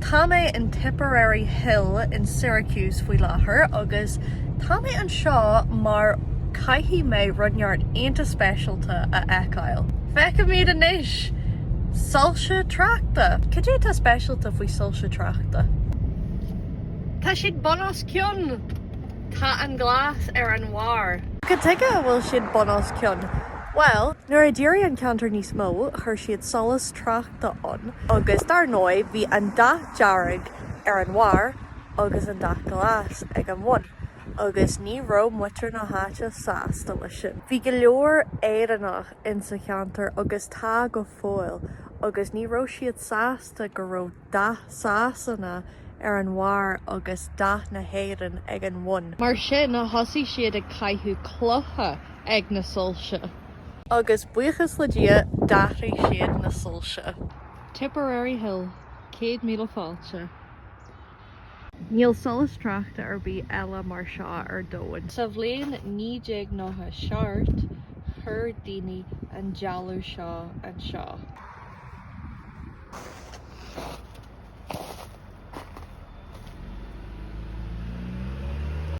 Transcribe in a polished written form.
Táime in Tipperary Hill in Syracuse faoi láthair agus táime an seo mar caithfí mé runneart aonta speisialta a Gaeilge. Feicim míad anois Soilse Tráchta. Cad é tá speisialta faoi Soilse Tráchta? Tá siad bunas ciúin. Tá an glas ar an mhar. Cad tuige bhfuil siad bunas ciúin? Well, nuair a ddírí an ceantar níos mó, chuir siad solas tráchta an, agus dar nói bhí an dath dearg ar an mhar agus an dath glas ag an bhain, agus ní raibh muintir na háite sásta lei sin. Bhí go leor éireannach in sa cheantar agus tá go fóil, agus ní raibh siad sásta go raibh dath sásanna ar an mhar agus dath na héireann ag an bhain. Mar sin na thosaigh siad ag caithfú clotha ag na soilse. Agus buchas le dia dathraigh siad na soilse. Tipperary Hill, 100,000 fáilte. Níl solas tráchta ar bith eile mar seo ar dóin. Sa bhliain 1997, chuir daoine an dealú seo an seo.